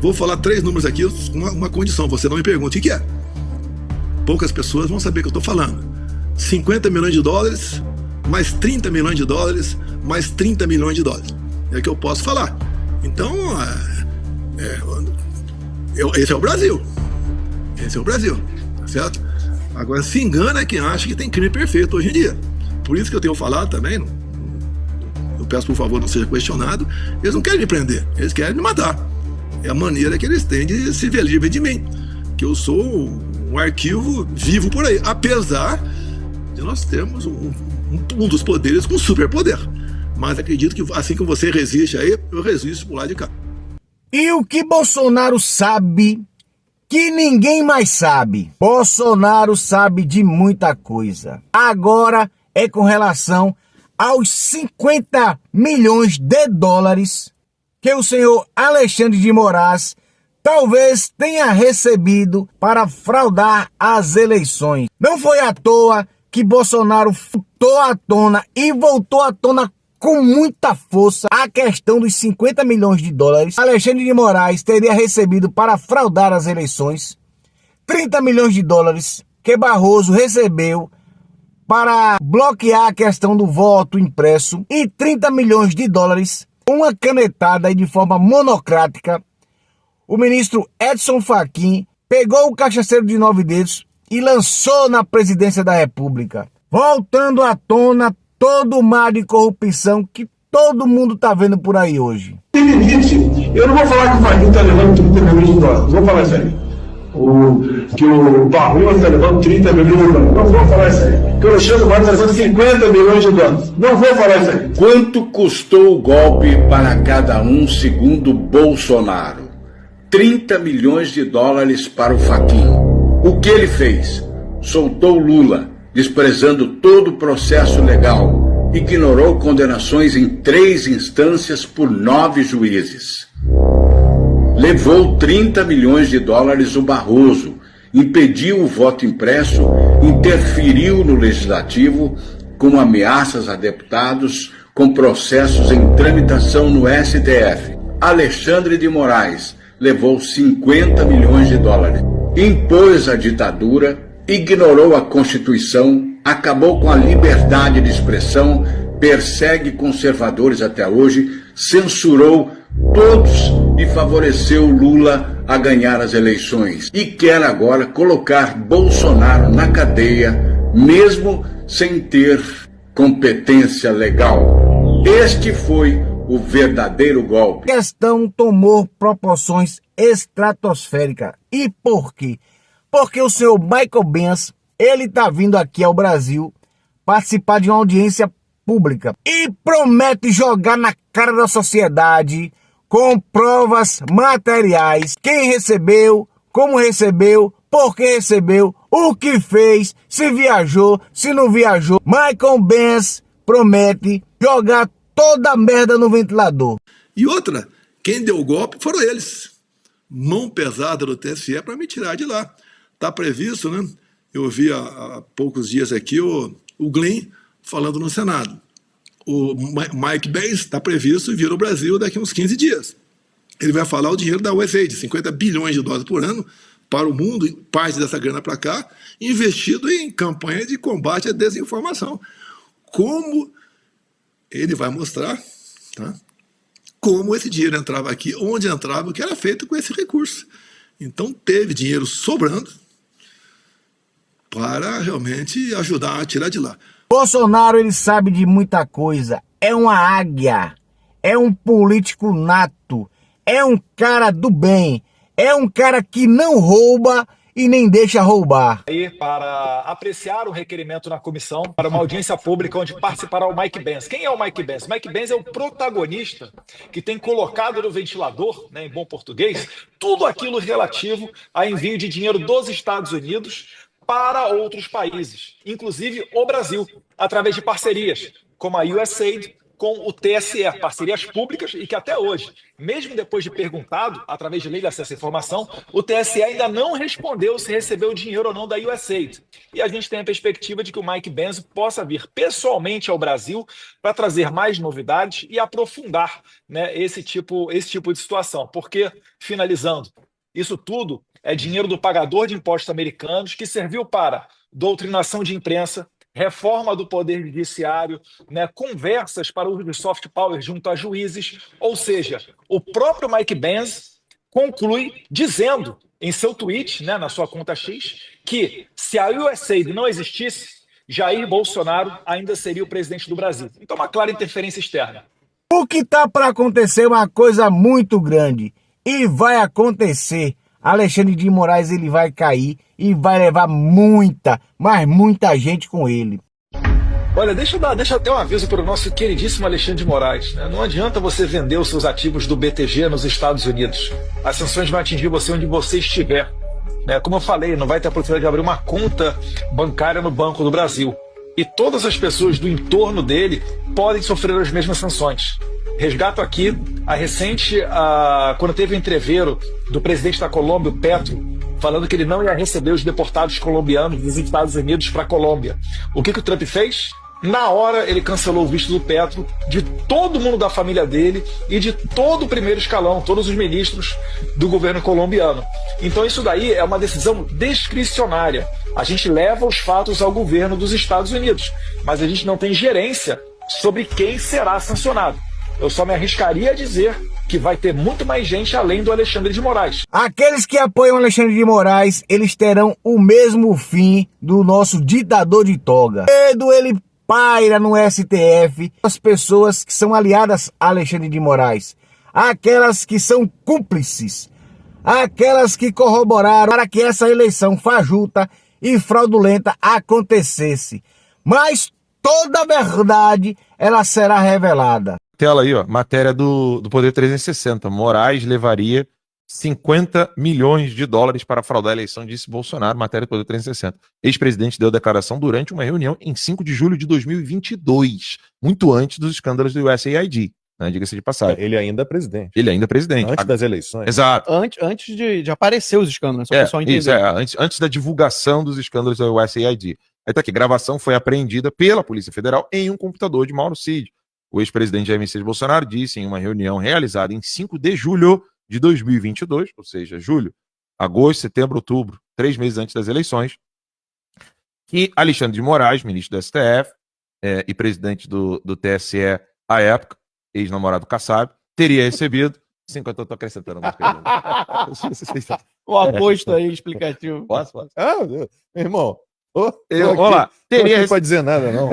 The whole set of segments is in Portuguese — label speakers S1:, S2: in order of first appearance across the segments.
S1: Vou falar 3 números aqui, uma condição, você não me pergunte o que é. Poucas pessoas vão saber o que eu estou falando. 50 milhões de dólares, mais 30 milhões de dólares, mais 30 milhões de dólares. É o que eu posso falar. Então, esse é o Brasil. Esse é o Brasil, tá certo? Agora, se engana quem acha que tem crime perfeito hoje em dia. Por isso que eu tenho falado também, eu peço por favor não seja questionado, eles não querem me prender, eles querem me matar. É a maneira que eles têm de se ver livre de mim, que eu sou um arquivo vivo por aí, apesar de nós termos um dos poderes com superpoder. Mas acredito que assim que você resiste aí, eu resisto por lá de cá.
S2: E o que Bolsonaro sabe que ninguém mais sabe? Bolsonaro sabe de muita coisa. Agora é com relação aos 50 milhões de dólares que o senhor Alexandre de Moraes talvez tenha recebido para fraudar as eleições. Não foi à toa que Bolsonaro voltou à tona e voltou à tona com muita força a questão dos 50 milhões de dólares. Alexandre de Moraes teria recebido para fraudar as eleições. 30 milhões de dólares que Barroso recebeu para bloquear a questão do voto impresso. E 30 milhões de dólares, uma canetada e de forma monocrática. O ministro Edson Fachin pegou o cachaceiro de 9 dedos e lançou na presidência da República, voltando à tona todo o mar de corrupção que todo mundo tá vendo por aí hoje.
S3: Tem limite. Eu não vou falar que o Fachin está levando 30 milhões de dólares. Não vou falar isso aí. Que o Barroso está levando 30 milhões de dólares. Não vou falar isso aí. Que o Alexandre Moraes está levando 50 milhões de dólares. Não vou falar isso aí.
S4: Quanto custou o golpe para cada um, segundo Bolsonaro? 30 milhões de dólares para o Fachin. O que ele fez? Soltou Lula, desprezando todo o processo legal. Ignorou condenações em 3 instâncias por 9 juízes. Levou 30 milhões de dólares o Barroso, impediu o voto impresso, interferiu no legislativo com ameaças a deputados, com processos em tramitação no STF. Alexandre de Moraes levou 50 milhões de dólares. Impôs a ditadura, ignorou a Constituição, acabou com a liberdade de expressão, persegue conservadores até hoje, censurou todos e favoreceu Lula a ganhar as eleições. E quer agora colocar Bolsonaro na cadeia, mesmo sem ter competência legal. Este foi o verdadeiro golpe.
S2: A questão tomou proporções estratosféricas. E por quê? Porque o senhor Michael Benz, ele tá vindo aqui ao Brasil participar de uma audiência pública e promete jogar na cara da sociedade com provas materiais, quem recebeu, como recebeu, por que recebeu, o que fez, se viajou, se não viajou. Michael Benz promete jogar toda a merda no ventilador.
S1: E outra, quem deu o golpe foram eles. Mão pesada do TSE para me tirar de lá. Está previsto, né? Eu vi há poucos dias aqui o Glenn falando no Senado. O Mike Benz está previsto vir ao Brasil daqui a uns 15 dias. Ele vai falar o dinheiro da USAID, 50 bilhões de dólares por ano para o mundo, parte dessa grana para cá, investido em campanha de combate à desinformação. Como ele vai mostrar, tá? Como esse dinheiro entrava aqui, onde entrava, o que era feito com esse recurso. Então teve dinheiro sobrando para realmente ajudar a tirar de lá.
S2: Bolsonaro, ele sabe de muita coisa, é uma águia, é um político nato, é um cara do bem, é um cara que não rouba e nem deixa roubar.
S5: Aí para apreciar o requerimento na comissão para uma audiência pública onde participará o Mike Benz. Quem é o Mike Benz? Mike Benz é o protagonista que tem colocado no ventilador, né, em bom português, tudo aquilo relativo a envio de dinheiro dos Estados Unidos para outros países, inclusive o Brasil, através de parcerias, como a USAID, com o TSE, parcerias públicas, e que até hoje, mesmo depois de perguntado, através de lei de acesso à informação, o TSE ainda não respondeu se recebeu dinheiro ou não da USAID. E a gente tem a perspectiva de que o Mike Benzo possa vir pessoalmente ao Brasil para trazer mais novidades e aprofundar, né, esse tipo de situação. Porque, finalizando, isso tudo é dinheiro do pagador de impostos americanos que serviu para doutrinação de imprensa, reforma do Poder Judiciário, né, conversas para o uso de soft power junto a juízes. Ou seja, o próprio Mike Benz conclui dizendo em seu tweet, né, na sua conta X, que se a USAID não existisse, Jair Bolsonaro ainda seria o presidente do Brasil. Então, uma clara interferência externa.
S2: O que tá para acontecer é uma coisa muito grande e vai acontecer. Alexandre de Moraes ele vai cair e vai levar muita, mas muita gente com ele.
S5: Olha, deixa eu ter um aviso para o nosso queridíssimo Alexandre de Moraes, né? Não adianta você vender os seus ativos do BTG nos Estados Unidos. As sanções vão atingir você onde você estiver, né? Como eu falei, não vai ter a oportunidade de abrir uma conta bancária no Banco do Brasil. E todas as pessoas do entorno dele podem sofrer as mesmas sanções. Resgato aqui a recente, quando teve o entreveiro do presidente da Colômbia, o Petro, falando que ele não ia receber os deportados colombianos dos Estados Unidos para a Colômbia. O que o Trump fez? Na hora, ele cancelou o visto do Petro, de todo mundo da família dele e de todo o primeiro escalão, todos os ministros do governo colombiano. Então isso daí é uma decisão discricionária. A gente leva os fatos ao governo dos Estados Unidos, mas a gente não tem gerência sobre quem será sancionado. Eu só me arriscaria a dizer que vai ter muito mais gente além do Alexandre de Moraes.
S2: Aqueles que apoiam Alexandre de Moraes, eles terão o mesmo fim do nosso ditador de toga. Ele paira no STF. As pessoas que são aliadas a Alexandre de Moraes, aquelas que são cúmplices, aquelas que corroboraram para que essa eleição fajuta e fraudulenta acontecesse. Mas toda a verdade, ela será revelada.
S6: Tela aí, ó, matéria do Poder 360. Moraes levaria 50 milhões de dólares para fraudar a eleição, disse Bolsonaro, matéria do Poder 360. Ex-presidente deu declaração durante uma reunião em 5 de julho de 2022, muito antes dos escândalos do USAID, né, diga-se de passagem.
S7: Ele ainda é presidente.
S6: Ele ainda é presidente.
S7: Antes das eleições.
S6: Exato.
S8: Antes de aparecer os escândalos, só o pessoal entender.
S6: Isso, antes da divulgação dos escândalos do USAID. Aí tá aqui, gravação foi apreendida pela Polícia Federal em um computador de Mauro Cid. O ex-presidente Jair Messias Bolsonaro disse em uma reunião realizada em 5 de julho de 2022, ou seja, julho, agosto, setembro, outubro, 3 meses antes das eleições, que Alexandre de Moraes, ministro do STF e presidente do TSE à época, ex-namorado Kassab, teria recebido 50, eu tô acrescentando uma pergunta.
S8: O aposto aí explicativo.
S6: Posso?
S7: Meu irmão,
S6: vamos lá.
S7: Não pode dizer nada, não.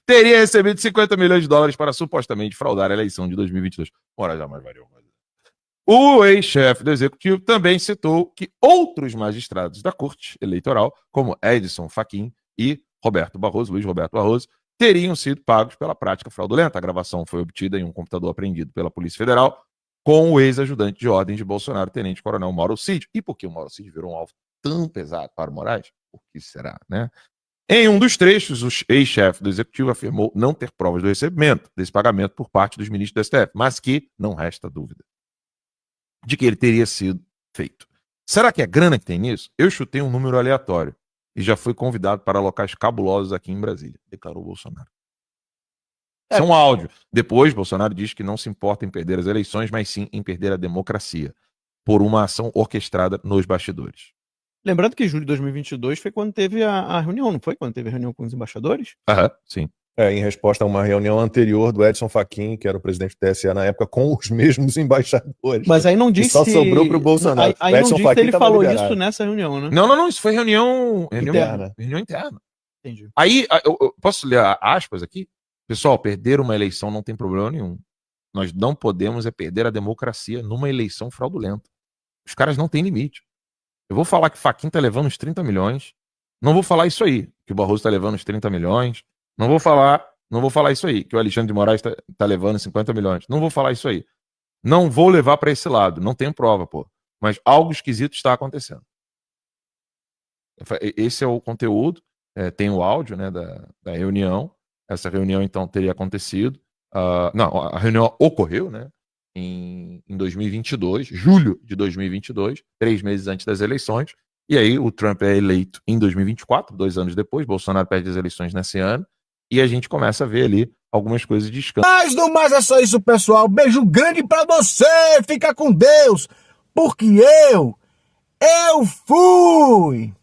S6: Teria recebido 50 milhões de dólares para supostamente fraudar a eleição de 2022. Moraes jamais variou. O ex-chefe do executivo também citou que outros magistrados da Corte Eleitoral, como Edson Fachin e Luiz Roberto Barroso, teriam sido pagos pela prática fraudulenta. A gravação foi obtida em um computador apreendido pela Polícia Federal com o ex-ajudante de ordem de Bolsonaro, tenente-coronel Mauro Cid. E por que o Mauro Cid virou um alvo tão pesado para o Moraes? Por que será, né? Em um dos trechos, o ex-chefe do executivo afirmou não ter provas do recebimento desse pagamento por parte dos ministros do STF, mas que não resta dúvida de que ele teria sido feito. Será que é grana que tem nisso? Eu chutei um número aleatório e já fui convidado para locais cabulosos aqui em Brasília, declarou Bolsonaro. Isso é um áudio. Depois, Bolsonaro diz que não se importa em perder as eleições, mas sim em perder a democracia, por uma ação orquestrada nos bastidores.
S8: Lembrando que julho de 2022 foi quando teve a reunião, não foi? Quando teve a reunião com os embaixadores?
S6: Sim.
S7: Em resposta a uma reunião anterior do Edson Fachin, que era o presidente do TSE na época, com os mesmos embaixadores.
S8: Mas aí não disse.
S7: Só sobrou pro Bolsonaro.
S8: Aí não disse se ele falou isso nessa reunião, né?
S6: Não, isso foi reunião
S7: interna.
S6: Reunião interna.
S8: Entendi.
S6: Aí, eu posso ler aspas aqui? Pessoal, perder uma eleição não tem problema nenhum. Nós não podemos perder a democracia numa eleição fraudulenta. Os caras não têm limite. Eu vou falar que Fachin tá levando uns 30 milhões. Não vou falar isso aí, que o Barroso tá levando uns 30 milhões. Não vou falar isso aí, que o Alexandre de Moraes tá levando 50 milhões. Não vou falar isso aí. Não vou levar para esse lado. Não tenho prova, pô. Mas algo esquisito está acontecendo. Esse é o conteúdo. Tem o áudio, né, da reunião. Essa reunião, então, teria acontecido Não, a reunião ocorreu, né? Em 2022, julho de 2022, 3 meses antes das eleições. E aí o Trump é eleito em 2024, 2 anos depois. Bolsonaro perde as eleições nesse ano. E a gente começa a ver ali algumas coisas de escândalo.
S2: Mas no mais é só isso, pessoal. Beijo grande pra você. Fica com Deus. Porque eu fui.